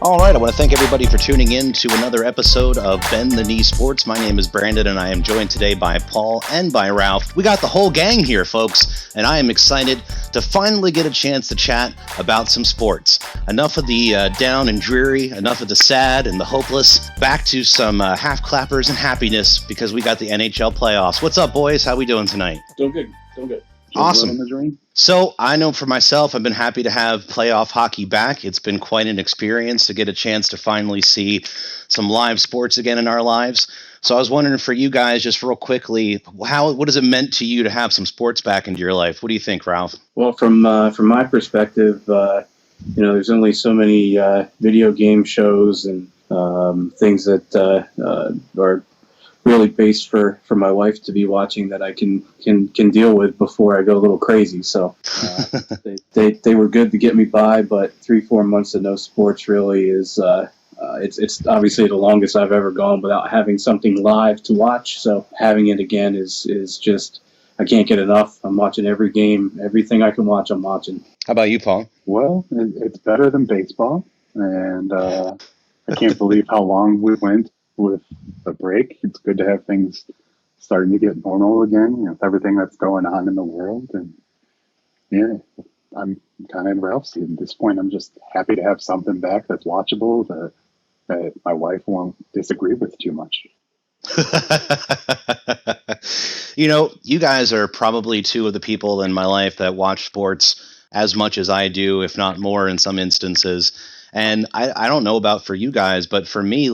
All right, I want to thank everybody for tuning in to another episode of Bend the Knee Sports. My name is Brandon, and I am joined today by Paul and by Ralph. We got the whole gang here, folks, and I am excited to finally get a chance to chat about some sports. Enough of the down and dreary, enough of the sad and the hopeless. Back to some half clappers and happiness because we got the NHL Playoffs. What's up, boys? How we doing tonight? Doing good. Awesome. So I know for myself, I've been happy to have playoff hockey back. It's been quite an experience to get a chance to finally see some live sports again in our lives. So I was wondering for you guys, just real quickly, what has it meant to you to have some sports back into your life? What do you think, Ralph? Well, from my perspective, there's only so many video game shows and things that are really based for my wife to be watching that I can deal with before I go a little crazy. So they were good to get me by, but 3-4 months of no sports really is it's obviously the longest I've ever gone without having something live to watch. So having it again is just, I can't get enough. I'm watching every game, everything I can watch, I'm watching. How about you, Paul? Well, it's better than baseball, and I can't believe how long we went with a break. It's good to have things starting to get normal again, with everything that's going on in the world. And yeah, I'm kind of in Ralph's seat at this point. I'm just happy to have something back that's watchable that my wife won't disagree with too much. You guys are probably two of the people in my life that watch sports as much as I do, if not more in some instances. And I don't know about for you guys, but for me,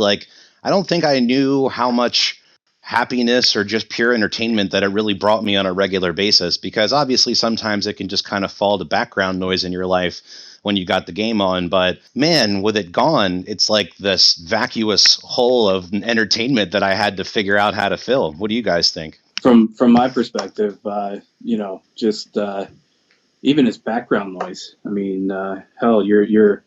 I don't think I knew how much happiness or just pure entertainment that it really brought me on a regular basis, because obviously sometimes it can just kind of fall to background noise in your life when you got the game on. But man, with it gone, it's like this vacuous hole of entertainment that I had to figure out how to fill. What do you guys think? From my perspective, just even as background noise. I mean, hell, you're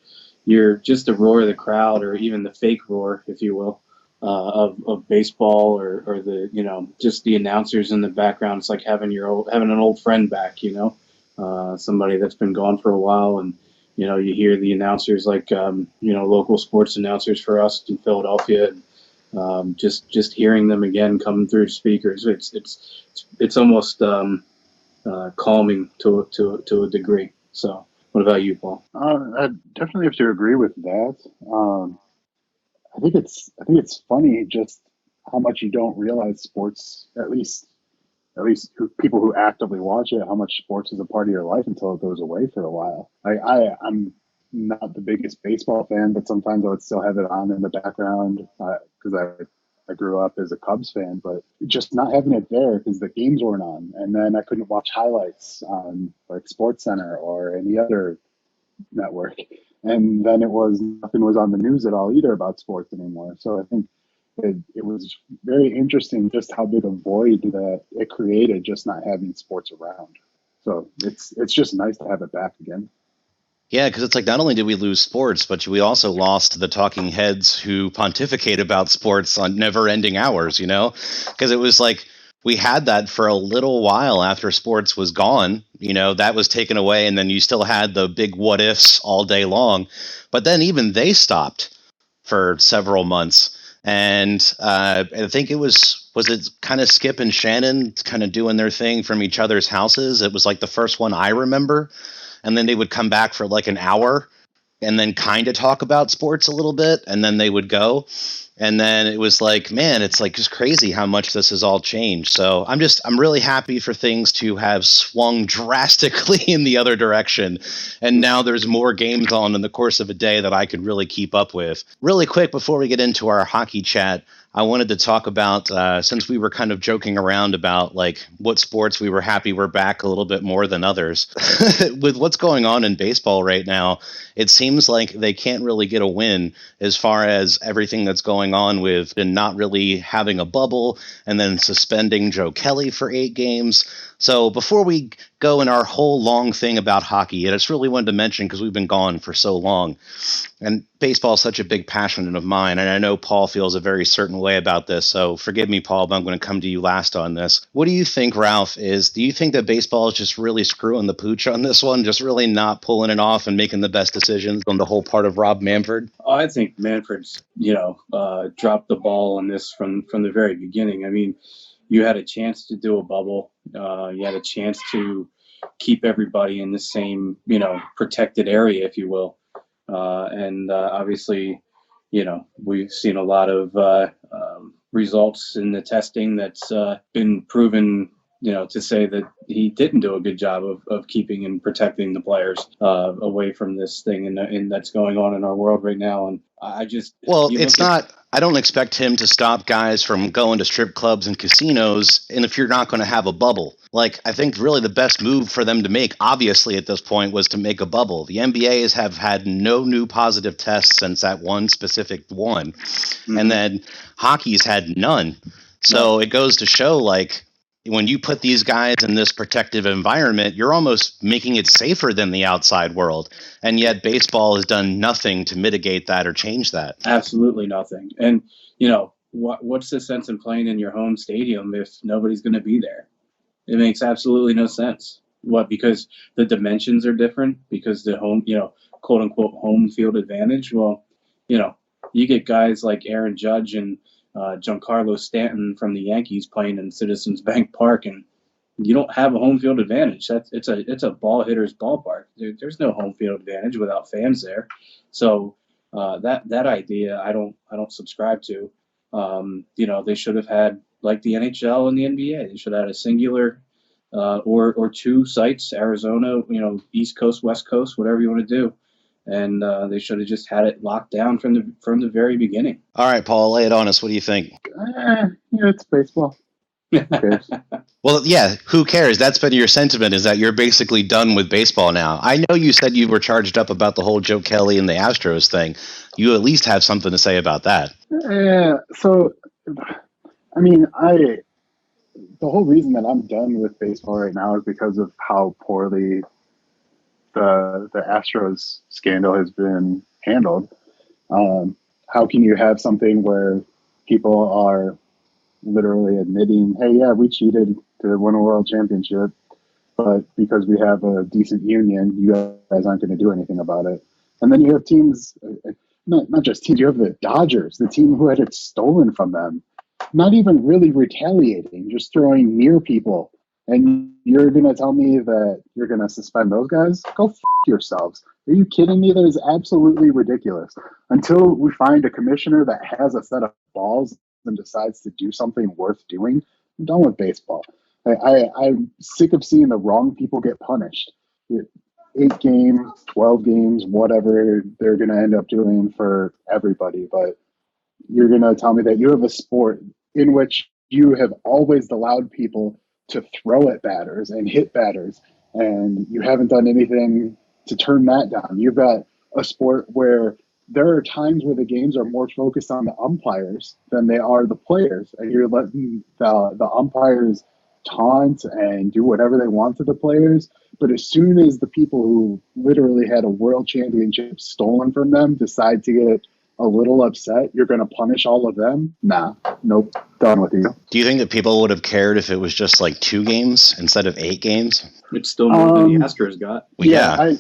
just the roar of the crowd, or even the fake roar, if you will, of baseball, or the just the announcers in the background. It's like having an old friend back, somebody that's been gone for a while, and you hear the announcers like local sports announcers for us in Philadelphia. Just hearing them again coming through speakers, it's almost calming to a degree. So. What about you, Paul? I definitely have to agree with that. I think it's funny just how much you don't realize sports, at least people who actively watch it, how much sports is a part of your life until it goes away for a while. I'm not the biggest baseball fan, but sometimes I would still have it on in the background because I grew up as a Cubs fan, but just not having it there because the games weren't on, and then I couldn't watch highlights on like SportsCenter or any other network, and then nothing was on the news at all either about sports anymore. So I think it was very interesting just how big a void that it created just not having sports around. So it's just nice to have it back again. Yeah, because it's like not only did we lose sports, but we also lost the talking heads who pontificate about sports on never-ending hours, because it was like we had that for a little while after sports was gone. That was taken away, and then you still had the big what-ifs all day long. But then even they stopped for several months. And I think it was it kind of Skip and Shannon kind of doing their thing from each other's houses? It was like the first one I remember. And then they would come back for like an hour and then kind of talk about sports a little bit. And then they would go. And then it was like, man, it's like just crazy how much this has all changed. So I'm really happy for things to have swung drastically in the other direction. And now there's more games on in the course of a day that I could really keep up with. Really quick, before we get into our hockey chat, I wanted to talk about, since we were kind of joking around about like what sports we were happy were back a little bit more than others. With what's going on in baseball right now, it seems like they can't really get a win as far as everything that's going on with not really having a bubble and then suspending Joe Kelly for 8 games. So before we go in our whole long thing about hockey, I just really wanted to mention, because we've been gone for so long, and baseball is such a big passion of mine, and I know Paul feels a very certain way about this, so forgive me, Paul, but I'm going to come to you last on this. What do you think, Ralph, do you think that baseball is just really screwing the pooch on this one, just really not pulling it off and making the best decisions on the whole part of Rob Manfred? I think Manfred's, dropped the ball on this from the very beginning. I mean, you had a chance to do a bubble. You had a chance to keep everybody in the same, protected area, if you will. And obviously, we've seen a lot of results in the testing that's been proven, to say that he didn't do a good job of keeping and protecting the players away from this thing and that's going on in our world right now. And I don't expect him to stop guys from going to strip clubs and casinos, and if you're not going to have a bubble. Like, I think really the best move for them to make, obviously, at this point, was to make a bubble. The NBAs have had no new positive tests since that one specific one, and then hockey's had none. So it goes to show, like, when you put these guys in this protective environment, you're almost making it safer than the outside world. And yet baseball has done nothing to mitigate that or change that. Absolutely nothing. And, what's the sense in playing in your home stadium if nobody's going to be there? It makes absolutely no sense. What? Because the dimensions are different? Because the home, quote unquote, home field advantage? Well, you get guys like Aaron Judge and Giancarlo Stanton from the Yankees playing in Citizens Bank Park, and you don't have a home field advantage. It's a ball hitter's ballpark. There's no home field advantage without fans there. So that idea I don't subscribe to. They should have had, like the NHL and the NBA. They should have had a singular or two sites, Arizona, East Coast, West Coast, whatever you want to do. And they should have just had it locked down from the very beginning. All right, Paul, lay it on us. What do you think? It's baseball. Who cares? Well, yeah, who cares? That's been your sentiment, is that you're basically done with baseball now. I know you said you were charged up about the whole Joe Kelly and the Astros thing. You at least have something to say about that. So, I mean, the whole reason that I'm done with baseball right now is because of how poorly the Astros scandal has been handled. How can you have something where people are literally admitting, hey, yeah, we cheated to win a world championship, but because we have a decent union, you guys aren't going to do anything about it. And then you have teams, not just teams, you have the Dodgers, the team who had it stolen from them, not even really retaliating, just throwing near people. And you're going to tell me that you're going to suspend those guys? Go f*** yourselves. Are you kidding me? That is absolutely ridiculous. Until we find a commissioner that has a set of balls and decides to do something worth doing, I'm done with baseball. I'm sick of seeing the wrong people get punished. 8 games, 12 games, whatever they're going to end up doing for everybody. But you're going to tell me that you have a sport in which you have always allowed people to throw at batters and hit batters, and you haven't done anything to turn that down. You've got a sport where there are times where the games are more focused on the umpires than they are the players, and you're letting the umpires taunt and do whatever they want to the players. But as soon as the people who literally had a world championship stolen from them decide to get a little upset, you're going to punish all of them? Nah, nope, done with you. Do you think that people would have cared if it was just like 2 games instead of 8 games? It's still more than the Astros got. Well, yeah.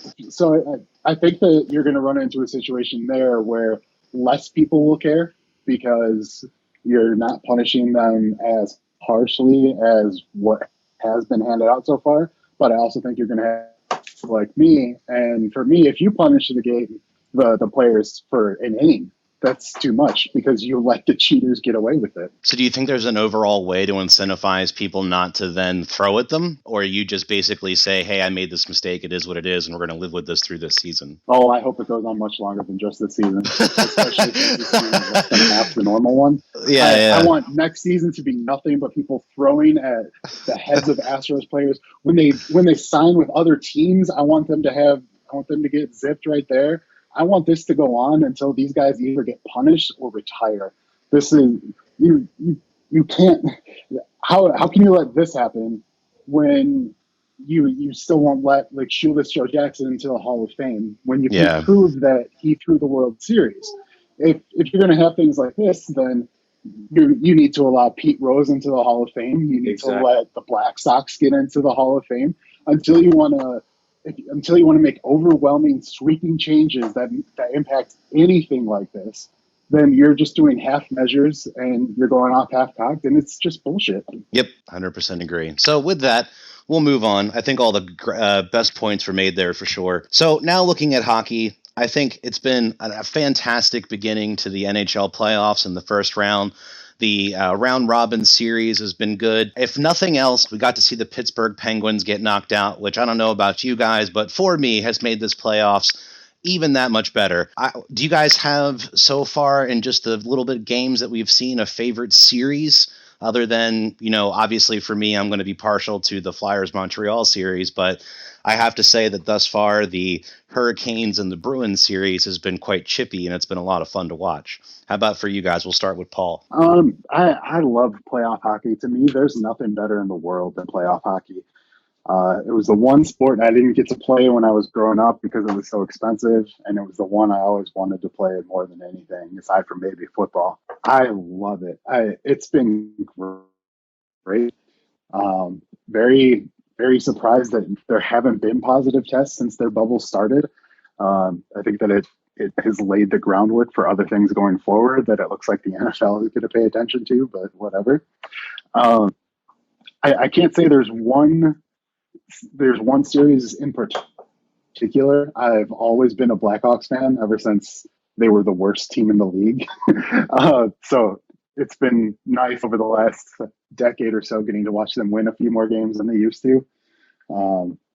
I think that you're going to run into a situation there where less people will care because you're not punishing them as harshly as what has been handed out so far. But I also think you're going to have like me. And for me, if you punish the players for an inning, that's too much because you let the cheaters get away with it. So do you think there's an overall way to incentivize people not to then throw at them? Or you just basically say, hey, I made this mistake, it is what it is, and we're going to live with this through this season? Oh, I hope it goes on much longer than just this season, especially since this season is less than half the normal one. I want next season to be nothing but people throwing at the heads of Astros players. When they sign with other teams, I want them to get zipped right there. I want this to go on until these guys either get punished or retire. This is you can't. How can you let this happen when you still won't let like shoeless Joe Jackson into the Hall of Fame when you can Yeah. prove that he threw the World Series. If you're going to have things like this, then you need to allow Pete Rose into the Hall of Fame. You need to let the Black Sox get into the Hall of Fame until you want to make overwhelming, sweeping changes that impact anything like this. Then you're just doing half measures and you're going off half cocked, and it's just bullshit. Yep, 100% agree. So with that, we'll move on. I think all the best points were made there for sure. So now looking at hockey, I think it's been a fantastic beginning to the NHL playoffs in the first round. The round robin series has been good. If nothing else, we got to see the Pittsburgh Penguins get knocked out, which I don't know about you guys, but for me has made this playoffs even that much better. Do you guys have so far in just the little bit of games that we've seen a favorite series? Other than, obviously for me, I'm going to be partial to the Flyers Montreal series, but I have to say that thus far the Hurricanes and the Bruins series has been quite chippy, and it's been a lot of fun to watch. How about for you guys? We'll start with Paul. I love playoff hockey. To me, there's nothing better in the world than playoff hockey. It was the one sport I didn't get to play when I was growing up because it was so expensive, and it was the one I always wanted to play more than anything, aside from maybe football. I love it. It's been great. Very, very surprised that there haven't been positive tests since their bubble started. I think that it has laid the groundwork for other things going forward that it looks like the NFL is going to pay attention to, but whatever. I can't say there's one series in particular. I've always been a Blackhawks fan ever since they were the worst team in the league. So it's been nice over the last decade or so getting to watch them win a few more games than they used to.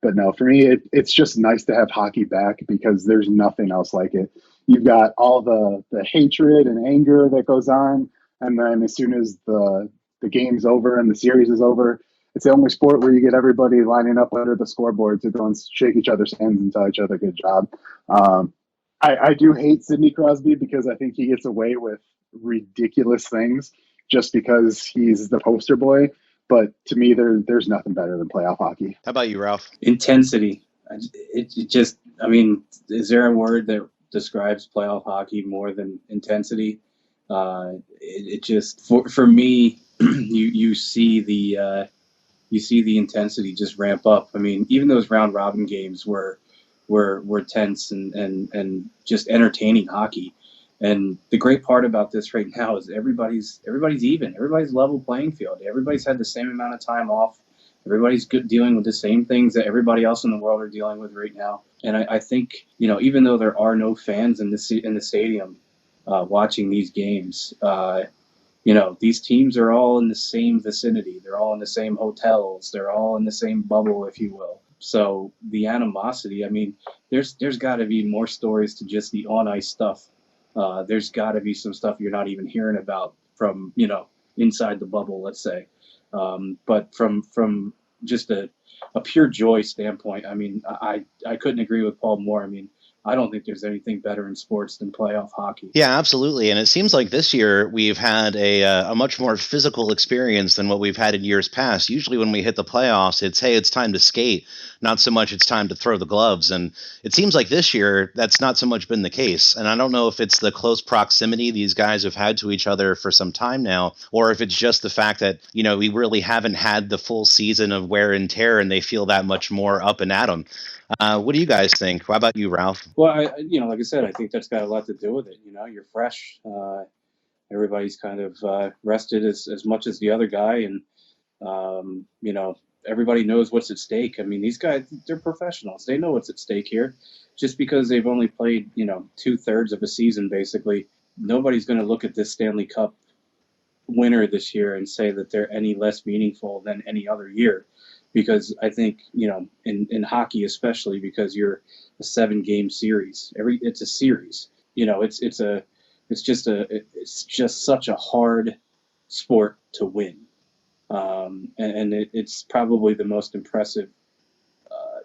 But no, for me, it's just nice to have hockey back because there's nothing else like it. You've got all the hatred and anger that goes on, and then as soon as the game's over and the series is over, it's the only sport where you get everybody lining up under the scoreboard to go and shake each other's hands and tell each other good job. I do hate Sidney Crosby because I think he gets away with ridiculous things just because he's the poster boy. But to me, there's nothing better than playoff hockey. How about you, Ralph? Intensity. Is there a word that describes playoff hockey more than intensity? It just for me, you see the intensity just ramp up. I mean, even those round robin games were tense and just entertaining hockey. And the great part about this right now is everybody's even. Everybody's level playing field. Everybody's had the same amount of time off. Everybody's dealing with the same things that everybody else in the world are dealing with right now. And I think, even though there are no fans in the stadium watching these games, these teams are all in the same vicinity. They're all in the same hotels. They're all in the same bubble, if you will. So the animosity, I mean, there's got to be more stories to just the on-ice stuff. There's got to be some stuff you're not even hearing about from, inside the bubble, let's say. But from just a pure joy standpoint, I mean, I couldn't agree with Paul more. I mean, I don't think there's anything better in sports than playoff hockey. Yeah, absolutely. And it seems like this year we've had a much more physical experience than what we've had in years past. Usually when we hit the playoffs, it's time to skate, not so much it's time to throw the gloves. And it seems like this year that's not so much been the case. And I don't know if it's the close proximity these guys have had to each other for some time now, or if it's just the fact that, we really haven't had the full season of wear and tear and they feel that much more up and at them. What do you guys think? How about you, Ralph? Well, like I said, I think that's got a lot to do with it. You're fresh. Everybody's kind of rested as much as the other guy, and everybody knows what's at stake. I mean, these guys, they're professionals. They know what's at stake here. Just because they've only played, 2/3 of a season, basically, nobody's going to look at this Stanley Cup winner this year and say that they're any less meaningful than any other year. Because I think, in hockey especially, because you're a 7-game series. It's a series. It's just such a hard sport to win, and it's probably the most impressive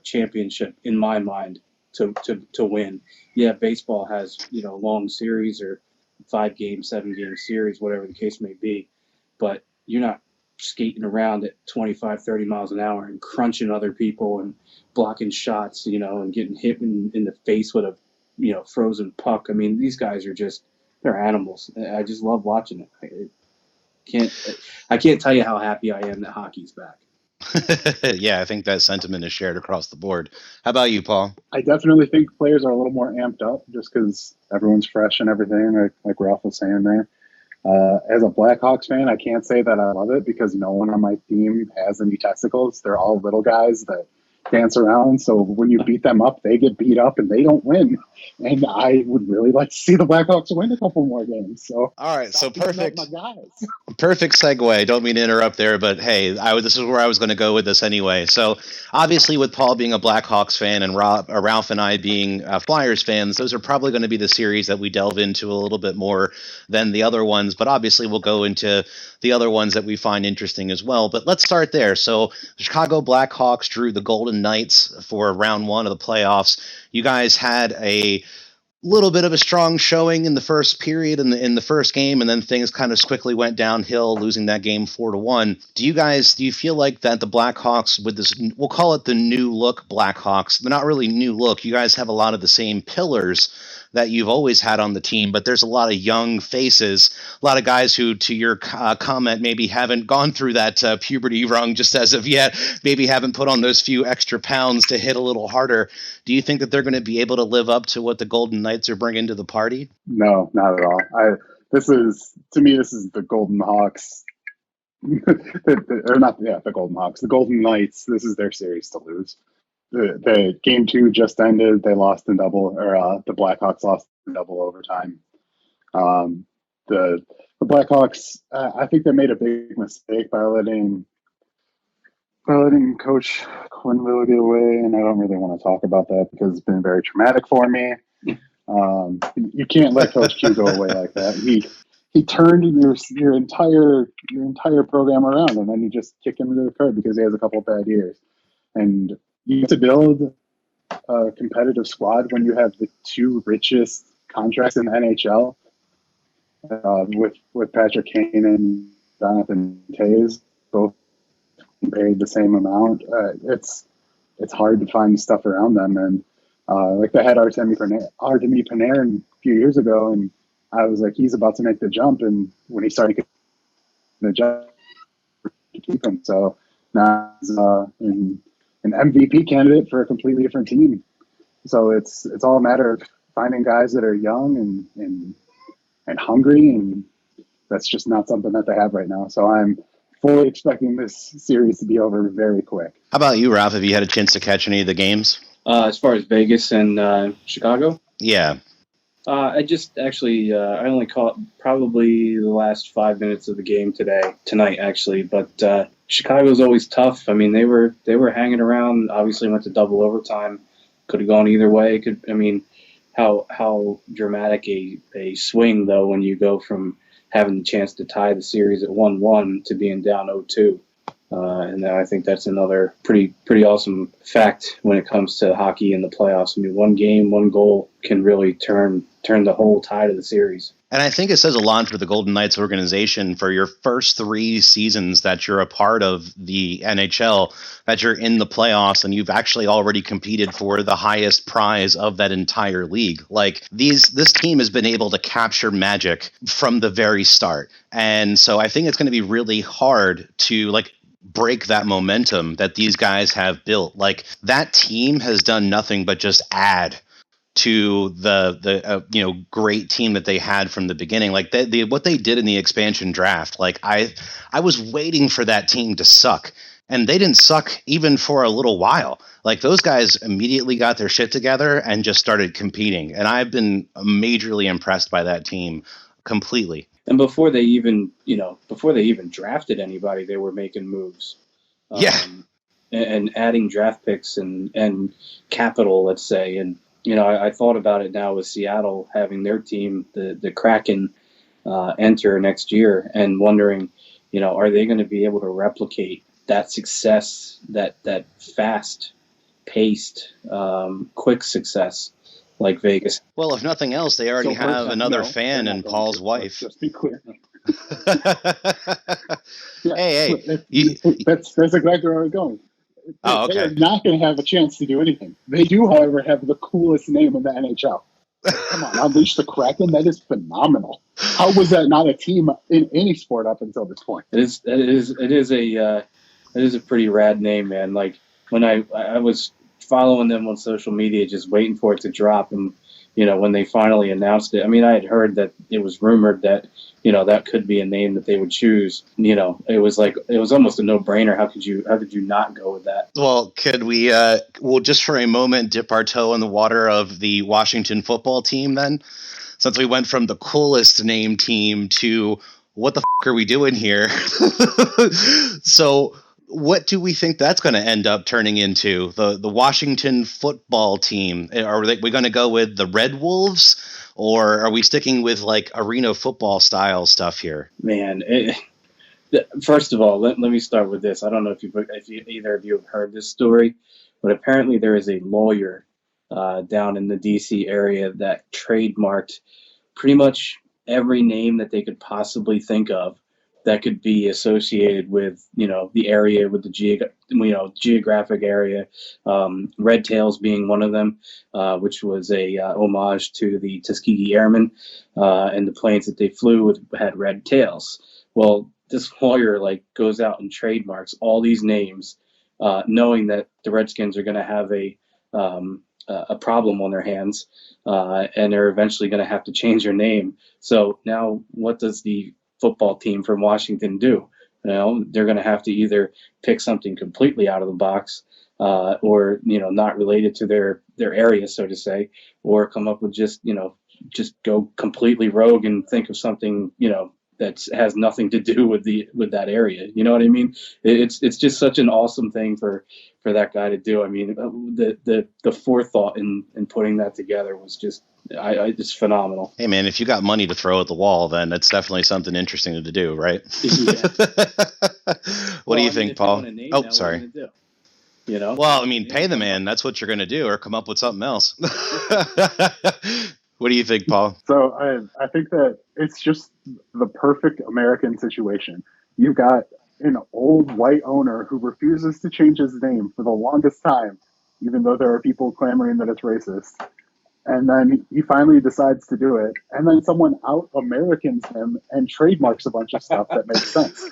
championship in my mind to win. Yeah, baseball has long series or 5-game, 7-game series, whatever the case may be, but you're not skating around at 25, 30 miles an hour and crunching other people and blocking shots, and getting hit in the face with a, frozen puck. I mean, these guys are they're animals. I just love watching it. I can't tell you how happy I am that hockey's back. Yeah, I think that sentiment is shared across the board. How about you, Paul? I definitely think players are a little more amped up just because everyone's fresh and everything, like Ralph was saying there. As a Blackhawks fan, I can't say that I love it because no one on my team has any testicles. They're all little guys that dance around. So when you beat them up, they get beat up and they don't win. And I would really like to see the Blackhawks win a couple more games. So all right, so perfect. My guys. Perfect segue. Don't mean to interrupt there, but hey, this is where I was going to go with this anyway. So obviously, with Paul being a Blackhawks fan and Ralph and I being Flyers fans, those are probably going to be the series that we delve into a little bit more than the other ones. But obviously, we'll go into the other ones that we find interesting as well. But let's start there. So the Chicago Blackhawks drew the Golden Knights for round one of the playoffs. You guys had a little bit of a strong showing in the first period in the first game, and then things kind of quickly went downhill, losing that game 4-1. Do you feel like that the Blackhawks, with this, we'll call it the new look Blackhawks, they're not really new look. You guys have a lot of the same pillars that you've always had on the team, but there's a lot of young faces, a lot of guys who, to your comment, maybe haven't gone through that puberty rung just as of yet, maybe haven't put on those few extra pounds to hit a little harder. Do you think that they're going to be able to live up to what the Golden Knights are bringing to the party? No, not at all. This is the Golden Hawks. The Golden Hawks. The Golden Knights, this is their series to lose. The game 2 just ended. They lost in double, or the Blackhawks lost in double overtime. The Blackhawks, I think they made a big mistake by letting Coach Quenneville get away, and I don't really want to talk about that because it's been very traumatic for me. You can't let Coach Q go away like that. He turned your entire program around, and then you just kick him to the curb because he has a couple of bad years. And you have to build a competitive squad when you have the 2 richest contracts in the NHL, with Patrick Kane and Jonathan Toews, both paid the same amount. It's hard to find stuff around them, and like they had Artemi Panarin a few years ago, and I was like, he's about to make the jump, and when he started the jump, to keep him. So now he's an MVP candidate for a completely different team. So it's all a matter of finding guys that are young and hungry, and that's just not something that they have right now. So I'm fully expecting this series to be over very quick. How about you, Ralph? Have you had a chance to catch any of the games? As far as Vegas and Chicago? Yeah. I just actually, I only caught probably the last 5 minutes of the game tonight actually, but Chicago's always tough. I mean, they were hanging around, obviously went to double overtime, could have gone either way. How dramatic a swing, though, when you go from having the chance to tie the series at 1-1 to being down 0-2. And I think that's another pretty awesome fact when it comes to hockey in the playoffs. I mean, one game, one goal can really turn the whole tide of the series. And I think it says a lot for the Golden Knights organization for your first 3 seasons that you're a part of the NHL, that you're in the playoffs and you've actually already competed for the highest prize of that entire league. Like this team has been able to capture magic from the very start. And so I think it's going to be really hard to break that momentum that these guys have built. Like that team has done nothing but just add to the great team that they had from the beginning. Like what they did in the expansion draft. Like I was waiting for that team to suck, and they didn't suck even for a little while. Like those guys immediately got their shit together and just started competing. And I've been majorly impressed by that team completely. And before they even drafted anybody, they were making moves. Yeah. And adding draft picks and capital, let's say. And, I thought about it now with Seattle having their team, the Kraken, enter next year, and wondering, are they going to be able to replicate that success, that fast-paced, quick success like Vegas? Well, if nothing else, they already have another fan in Paul's wife. Just be clear. Yeah, hey, that's exactly where I was going. oh, They are okay. not going to have a chance to do anything. They do, however, have the coolest name in the NHL. Come on, Unleash the Kraken. That is phenomenal. How was that not a team in any sport up until this point? It is a pretty rad name, man. Like when I was following them on social media, just waiting for it to drop, and when they finally announced it, I mean, I had heard that it was rumored that that could be a name that they would choose. It was almost a no brainer. How could you not go with that? Well, could we, well, just for a moment, dip our toe in the water of the Washington football team then? Since we went from the coolest name team to what the f*** are we doing here? So what do we think that's going to end up turning into? The Washington football team? Are we going to go with the Red Wolves, or are we sticking with like arena football style stuff here? Man, first of all, let me start with this. I don't know if either of you have heard this story, but apparently there is a lawyer down in the DC area that trademarked pretty much every name that they could possibly think of that could be associated with the area, with the geographic area. Red Tails being one of them, which was a homage to the Tuskegee Airmen, and the planes that they flew had red tails. Well, this lawyer goes out and trademarks all these names, knowing that the Redskins are going to have a problem on their hands, and they're eventually going to have to change their name. So now, what does the football team from Washington do? They're going to have to either pick something completely out of the box, or not related to their area, so to say, or come up with just go completely rogue and think of something that has nothing to do with that area. You know what I mean? It's just such an awesome thing for that guy to do. I mean, the forethought in putting that together was just it's phenomenal. Hey man, if you got money to throw at the wall, then it's definitely something interesting to do, right? What do you think, Paul? Oh, sorry. Well, I mean, pay the man. That's what you're going to do, or come up with something else. What do you think, Paul? So I think that it's just the perfect American situation. You've got an old white owner who refuses to change his name for the longest time, even though there are people clamoring that it's racist. And then he finally decides to do it. And then someone out-Americans him and trademarks a bunch of stuff that makes sense.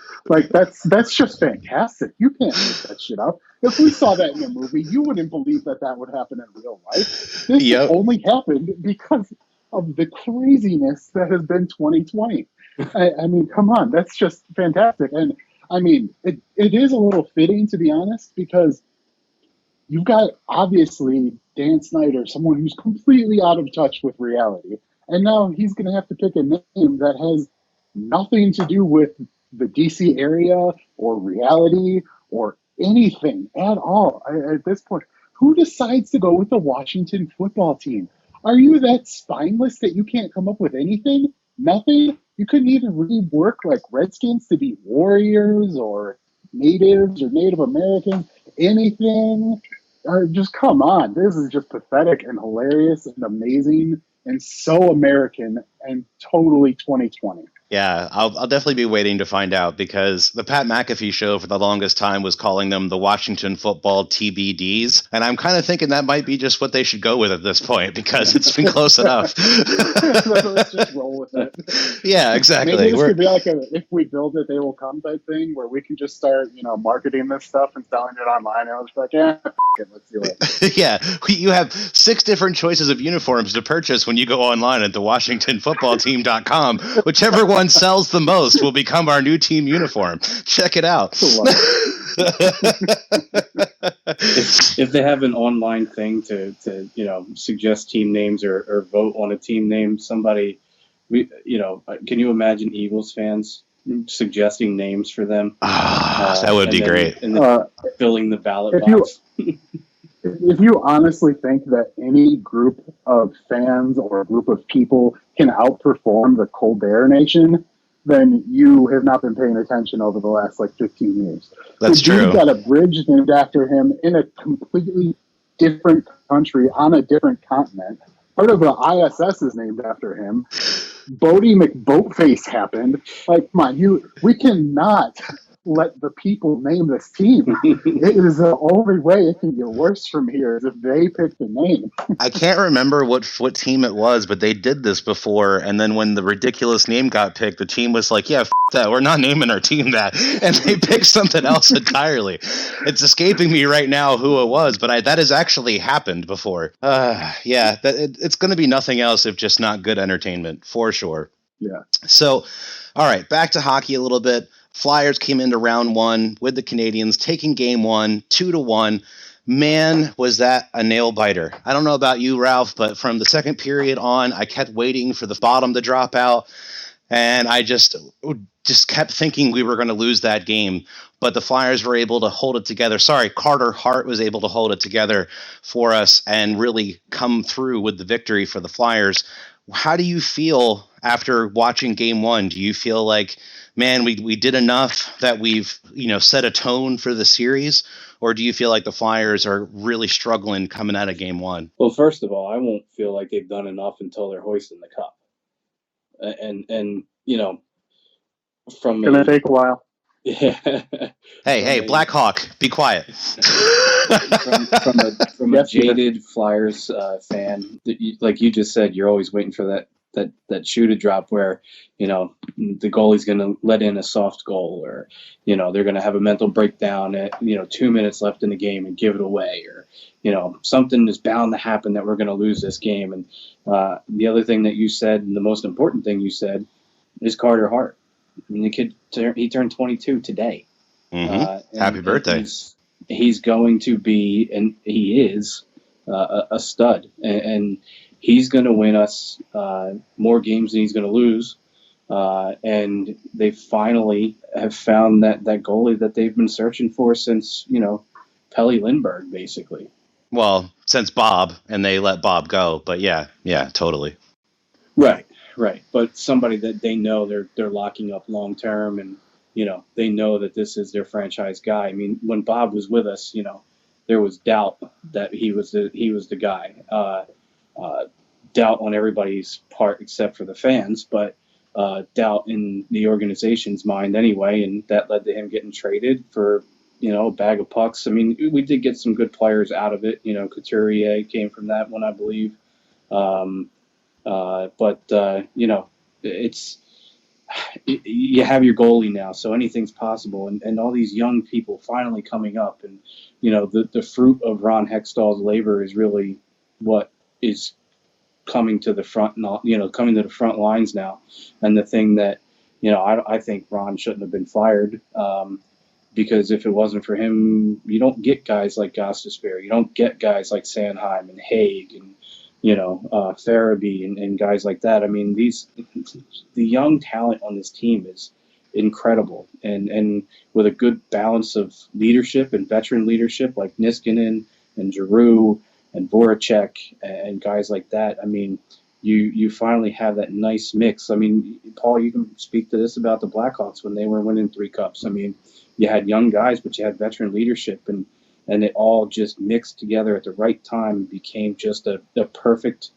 That's just fantastic. You can't make that shit up. If we saw that in a movie, you wouldn't believe that would happen in real life. This only happened because of the craziness that has been 2020. I mean, come on. That's just fantastic. And, I mean, it is a little fitting, to be honest, because you've got, obviously, Dan Snyder, someone who's completely out of touch with reality. And now he's going to have to pick a name that has nothing to do with the DC area or reality or anything at all. At this point, who decides to go with the Washington football team? Are you that spineless that you can't come up with anything? Nothing? You couldn't even rework Redskins to be Warriors or Natives or Native Americans? Anything? Just come on. This is just pathetic and hilarious and amazing and so American and totally 2020. Yeah, I'll definitely be waiting to find out, because the Pat McAfee show for the longest time was calling them the Washington Football TBDs. And I'm kind of thinking that might be just what they should go with at this point, because it's been close enough. Let's just roll with it. Yeah, exactly. Maybe this could be like a if we build it, they will come type thing, where we can just start, marketing this stuff and selling it online. And I'll just be like, yeah, let's do it. Yeah, you have 6 different choices of uniforms to purchase when you go online at thewashingtonfootballteam.com. Whichever one sells the most will become our new team uniform. Check it out. If they have an online thing to suggest team names or vote on a team name, somebody, can you imagine Eagles fans suggesting names for them? That would be great. And then filling the ballot box. If you honestly think that any group of fans or a group of people can outperform the Colbert Nation, then you have not been paying attention over the last 15 years. That's true. You've got a bridge named after him in a completely different country on a different continent. Part of the ISS is named after him. Bodie McBoatface happened. Like, come on, we cannot let the people name this team. It is the only way it can get worse from here is if they pick the name. I can't remember what team it was, but they did this before. And then when the ridiculous name got picked, the team was like, "Yeah, that. We're not naming our team that," and they picked something else entirely. It's escaping me right now who it was, but that has actually happened before. Yeah, it's going to be nothing else if just not good entertainment for sure. Yeah. So, all right, back to hockey a little bit. Flyers came into round one with the Canadiens, taking game one, 2-1. Man, was that a nail biter. I don't know about you, Ralph, but from the second period on, I kept waiting for the bottom to drop out, and I just kept thinking we were going to lose that game. But the Flyers were able to hold it together. Sorry, Carter Hart was able to hold it together for us and really come through with the victory for the Flyers. How do you feel after watching game one? Do you feel like, man, we did enough that we've, set a tone for the series? Or do you feel like the Flyers are really struggling coming out of game one? Well, first of all, I won't feel like they've done enough until they're hoisting the cup. And from It's going to take a while. Yeah. Hey, Blackhawk, be quiet. from a jaded Flyers fan, like you just said, you're always waiting for that shoe to drop where, the goalie's going to let in a soft goal, or, they're going to have a mental breakdown at, 2 minutes left in the game and give it away, or, something is bound to happen that we're going to lose this game. And the other thing that you said, and the most important thing you said, is Carter Hart. I mean, the kid, he turned 22 today. Mm-hmm. Happy birthday. He's going to be, and he is, a stud. And he's going to win us more games than he's going to lose. And they finally have found that goalie that they've been searching for since, Pelle Lindbergh, basically. Well, since Bob, and they let Bob go. But yeah, totally. Right. But somebody that they know they're locking up long term, and they know that this is their franchise guy. I mean, when Bob was with us, there was doubt that he was the guy. Doubt on everybody's part except for the fans, but doubt in the organization's mind anyway, and that led to him getting traded for a bag of pucks. I mean, we did get some good players out of it. Couturier came from that one, I believe. But you have your goalie now, so anything's possible, and all these young people finally coming up, and the fruit of Ron Hextall's labor is really what is coming to the front, coming to the front lines now. And the thing that I think Ron shouldn't have been fired, because if it wasn't for him, you don't get guys like Gostisbehere, you don't get guys like Sanheim and Haig and Farabee and guys like that. I mean, the young talent on this team is incredible, and with a good balance of leadership and veteran leadership like Niskanen and Giroux and Voracek and guys like that. I mean, you finally have that nice mix. I mean, Paul, you can speak to this about the Blackhawks when they were winning 3 cups. I mean, you had young guys, but you had veteran leadership, and it all just mixed together at the right time and became just a perfect,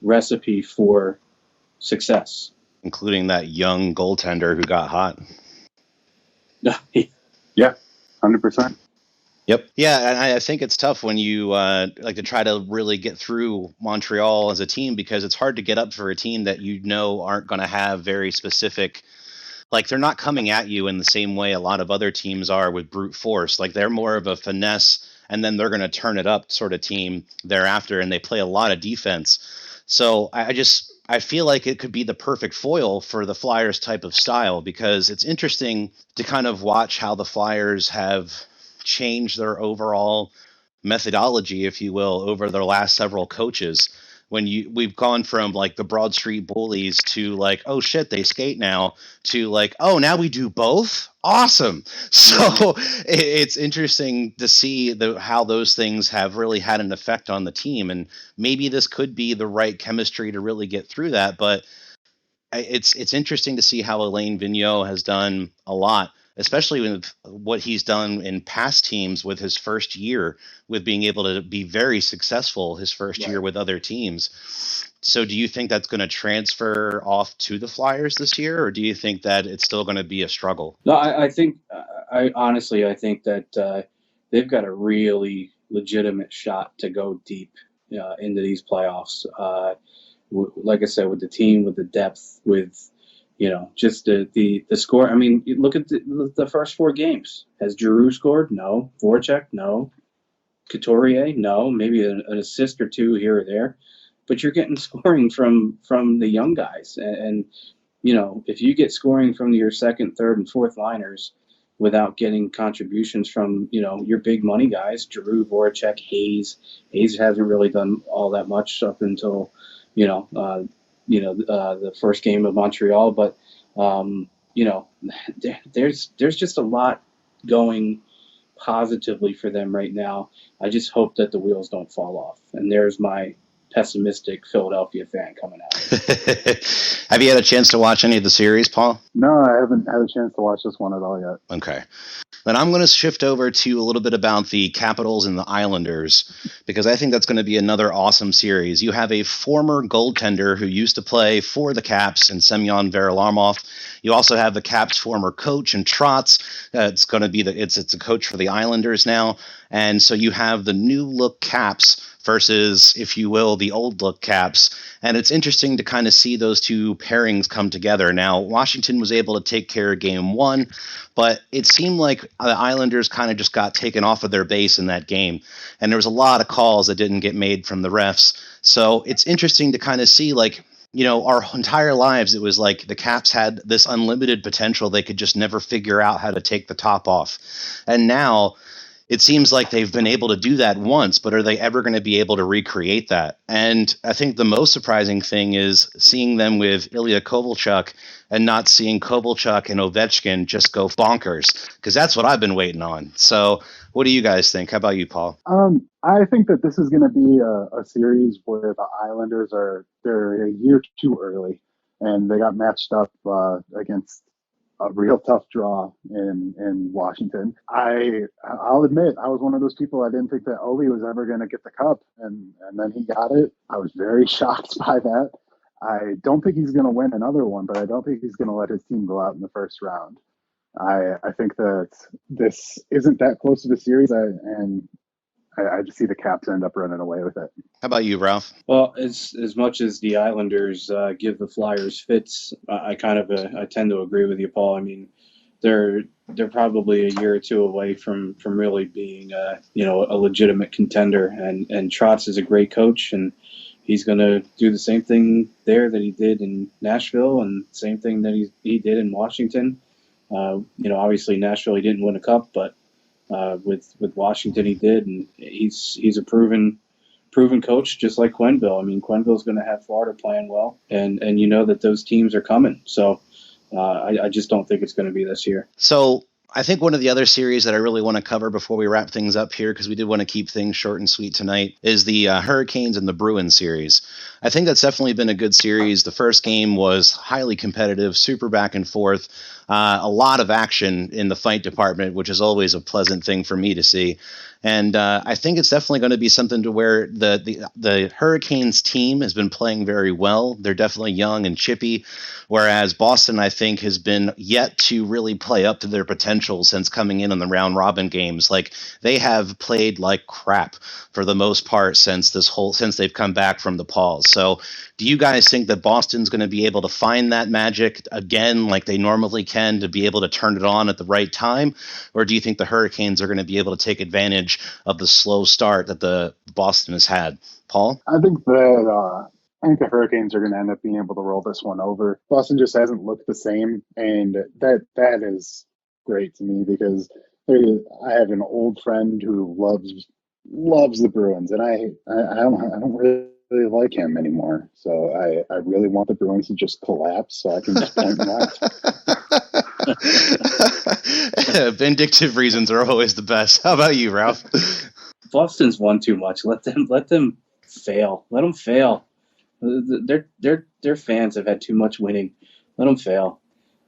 recipe for success. Including that young goaltender who got hot. Yeah, 100%. Yep. Yeah, and I think it's tough when you like to try to really get through Montreal as a team, because it's hard to get up for a team that aren't going to have very specific. Like, they're not coming at you in the same way a lot of other teams are with brute force. Like, they're more of a finesse, and then they're going to turn it up sort of team thereafter, and they play a lot of defense. So I feel like it could be the perfect foil for the Flyers type of style, because it's interesting to kind of watch how the Flyers have changed their overall methodology, if you will, over their last several coaches. We've gone from like the Broad Street Bullies to like, oh shit, they skate now, to like, oh, now we do both. Awesome. So it's interesting to see how those things have really had an effect on the team, and maybe this could be the right chemistry to really get through that. But it's interesting to see how Alain Vigneault has done a lot, especially with what he's done in past teams with his first year, with being able to be very successful his first year with other teams. So do you think that's going to transfer off to the Flyers this year, or do you think that it's still going to be a struggle? No, I think I honestly I think that they've got a really legitimate shot to go deep into these playoffs. Like I said, with the team, with the depth, with just the score. I mean, you look at the first four games. Has Giroux scored? No. Voracek? No. Couturier? No. Maybe an assist or two here or there, but you're getting scoring from the young guys, and if you get scoring from your second, third, and fourth liners without getting contributions from your big money guys, Giroux, Voracek, Hayes. Hayes hasn't really done all that much up until the first game of Montreal, but you know, there's just a lot going positively for them right now. I just hope that the wheels don't fall off. And there's my pessimistic Philadelphia fan coming out. Have you had a chance to watch any of the series, Paul? No, I haven't had a chance to watch this one at all yet. Okay. Then I'm going to shift over to a little bit about the Capitals and the Islanders, because I think that's going to be another awesome series. You have a former goaltender who used to play for the Caps in Semyon Varlamov. You also have the Caps' former coach in Trotz. It's going to be it's a coach for the Islanders now. And so you have the new look Caps versus, if you will, the old look Caps. And it's interesting to kind of see those two pairings come together. Now, Washington was able to take care of game one, but it seemed like the Islanders kind of just got taken off of their base in that game. And there was a lot of calls that didn't get made from the refs. So it's interesting to kind of see, like, our entire lives, it was like the Caps had this unlimited potential. They could just never figure out how to take the top off. And now it seems like they've been able to do that once, but are they ever going to be able to recreate that? And I think the most surprising thing is seeing them with Ilya Kovalchuk and not seeing Kovalchuk and Ovechkin just go bonkers, because that's what I've been waiting on. So what do you guys think? How about you, Paul? I think that this is going to be a series where the Islanders they're a year too early, and they got matched up against a real tough draw in Washington. I'll admit, I was one of those people. I didn't think that Ovi was ever going to get the cup, and then he got it. I was very shocked by that. I don't think he's going to win another one, but I don't think he's going to let his team go out in the first round. I think that this isn't that close to the series, and I just see the Caps end up running away with it. How about you, Ralph? Well, as much as the Islanders give the Flyers fits, I tend to agree with you, Paul. I mean, they're probably a year or two away from really being a legitimate contender, and Trotz is a great coach, and he's going to do the same thing there that he did in Nashville, and same thing that he did in Washington. Obviously Nashville he didn't win a cup, but with Washington he did, and he's a proven coach, just like Quenneville. I mean, Quenneville's going to have Florida playing well, and that those teams are coming. So I just don't think it's going to be this year. So I think one of the other series that I really want to cover before we wrap things up here, because we did want to keep things short and sweet tonight, is the Hurricanes and the Bruins series. I think that's definitely been a good series. The first game was highly competitive, super back and forth, a lot of action in the fight department, which is always a pleasant thing for me to see. And I think it's definitely going to be something to where the Hurricanes team has been playing very well. They're definitely young and chippy, whereas Boston, I think, has been yet to really play up to their potential since coming in on the round robin games. Like, they have played like crap for the most part since they've come back from the pause. So do you guys think that Boston's going to be able to find that magic again, like they normally can, to be able to turn it on at the right time? Or do you think the Hurricanes are going to be able to take advantage of the slow start that the Boston has had? Paul? I think the Hurricanes are going to end up being able to roll this one over. Boston just hasn't looked the same, and that is great to me, because I have an old friend who loves the Bruins, and I don't really like him anymore. So I really want the Bruins to just collapse so I can just point them out. Vindictive reasons are always the best. How about you, Ralph? Boston's won too much. Let them fail. Let them fail. Their fans have had too much winning. Let them fail.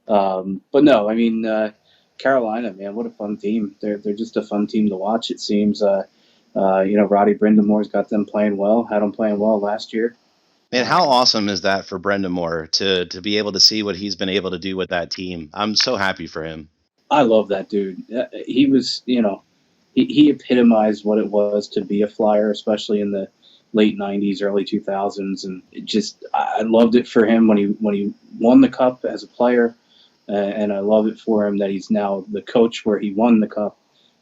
But no, I mean, Carolina, man, what a fun team. They're just a fun team to watch. It seems. Roddy Brindamore's got them playing well. Had them playing well last year. Man, how awesome is that for Brendan Moore to be able to see what he's been able to do with that team? I'm so happy for him. I love that dude. He was, he epitomized what it was to be a Flyer, especially in the late '90s, early 2000s, and I loved it for him when he won the cup as a player, and I love it for him that he's now the coach where he won the cup.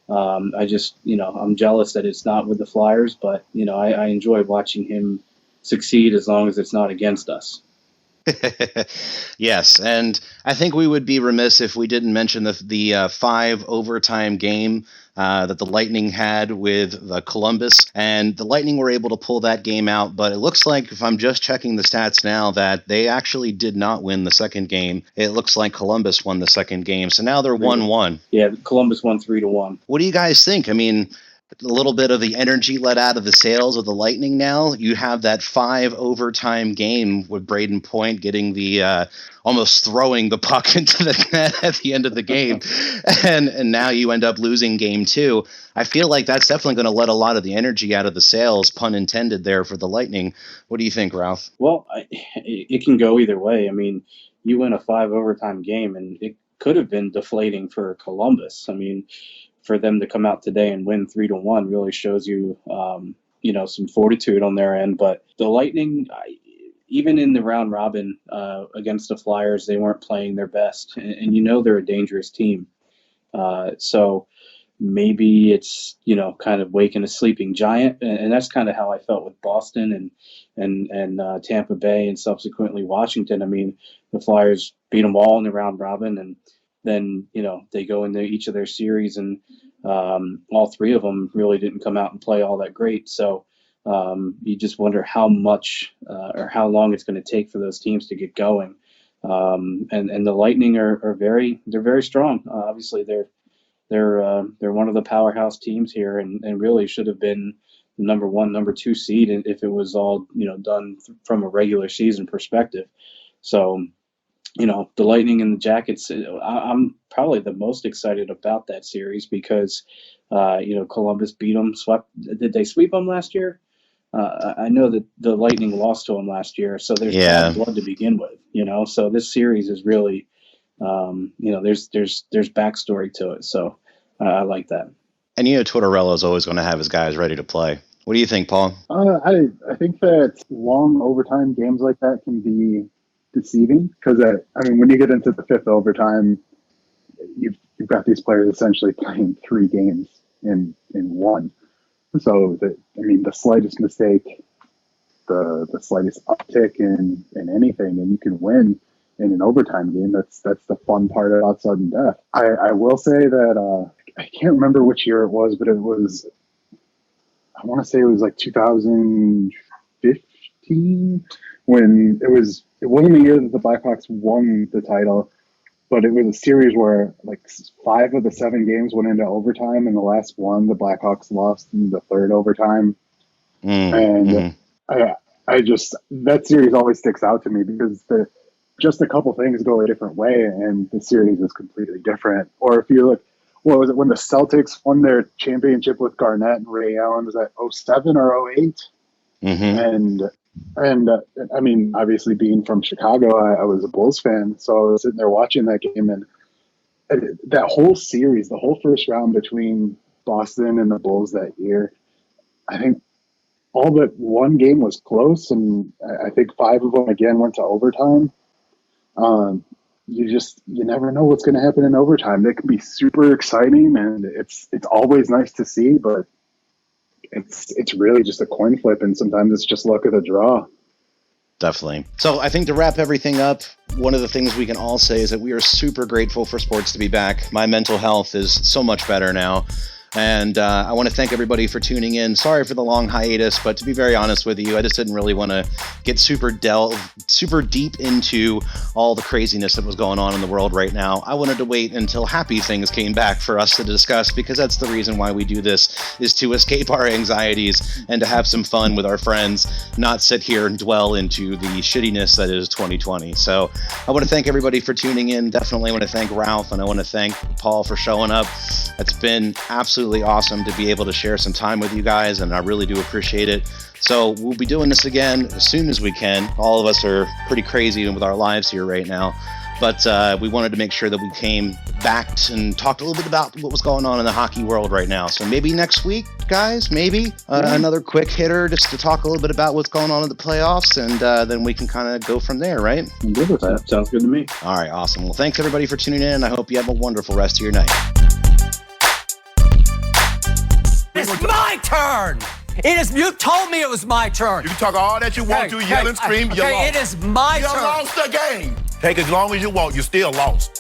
I'm jealous that it's not with the Flyers, but I enjoy watching him succeed as long as it's not against us. Yes, and I think we would be remiss if we didn't mention the 5 overtime game that the Lightning had with the Columbus, and the Lightning were able to pull that game out. But it looks like, if I'm just checking the stats now, that they actually did not win the second game. It looks like Columbus won the second game, so now they're 1-1. Yeah, Columbus won 3-1. What do you guys think? I mean, a little bit of the energy let out of the sails of the Lightning now. You have that 5 overtime game with Braden Point getting the almost throwing the puck into the net at the end of the game. and now you end up losing game 2. I feel like that's definitely going to let a lot of the energy out of the sails, pun intended there, for the Lightning. What do you think, Ralph? Well, it can go either way. I mean, you win a 5 overtime game, and it could have been deflating for Columbus. I mean, for them to come out today and win 3-1 really shows you, some fortitude on their end. But the Lightning, even in the round robin against the Flyers, they weren't playing their best, and they're a dangerous team. So maybe it's kind of waking a sleeping giant, and that's kind of how I felt with Boston and Tampa Bay and subsequently Washington. I mean, the Flyers beat them all in the round robin, and then they go into each of their series, and all 3 of them really didn't come out and play all that great. So you just wonder how much or how long it's going to take for those teams to get going. And the Lightning are very strong. Obviously, they're one of the powerhouse teams here, and really should have been the number 1, number 2 seed if it was all done from a regular season perspective. So. The Lightning and the Jackets, I'm probably the most excited about that series because, Columbus beat them, did they sweep them last year? I know that the Lightning lost to them last year, so there's bad blood to begin with, so this series is really, there's backstory to it. So I like that. And Tortorella is always going to have his guys ready to play. What do you think, Paul? I think that long overtime games like that can be deceiving because when you get into the 5th overtime, you've got these players essentially playing 3 games in one. So the slightest mistake, the slightest uptick in anything, and you can win in an overtime game. That's the fun part about sudden death. I will say that I can't remember which year it was, but I want to say it was like 2015 when it wasn't the year that the Blackhawks won the title, but it was a series where like 5 of the 7 games went into overtime, and the last one the Blackhawks lost in the 3rd overtime. And I just, that series always sticks out to me because just a couple things go a different way, and the series is completely different. Or if you look, what was it when the Celtics won their championship with Garnett and Ray Allen? Was that 07 or 08? And obviously being from Chicago, I was a Bulls fan, so I was sitting there watching that game, and that whole series, the whole first round between Boston and the Bulls that year, I think all but one game was close, and I think 5 of them again went to overtime. You never know what's going to happen in overtime. That can be super exciting, and it's always nice to see, but it's really just a coin flip, and sometimes it's just luck of the draw. Definitely. So I think to wrap everything up, one of the things we can all say is that we are super grateful for sports to be back. My mental health is so much better now. And I want to thank everybody for tuning in. Sorry for the long hiatus, but to be very honest with you, I just didn't really want to get super deep into all the craziness that was going on in the world right now. I wanted to wait until happy things came back for us to discuss, because that's the reason why we do this, is to escape our anxieties and to have some fun with our friends, not sit here and dwell into the shittiness that is 2020. So I want to thank everybody for tuning in. Definitely want to thank Ralph, and I want to thank Paul for showing up. It's been absolutely absolutely awesome to be able to share some time with you guys, and I really do appreciate it. So we'll be doing this again as soon as we can. All of us are pretty crazy with our lives here right now, but we wanted to make sure that we came back and talked a little bit about what was going on in the hockey world right now. So maybe next week, guys, maybe another quick hitter just to talk a little bit about what's going on in the playoffs, and then we can kind of go from there, right? I'm good with that. Sounds good to me. All right, awesome. Well, thanks everybody for tuning in. I hope you have a wonderful rest of your night. It's my turn. You told me it was my turn. You can talk all that you want to, yell and scream, you lost. It is my turn. You lost the game. Take as long as you want, you still lost.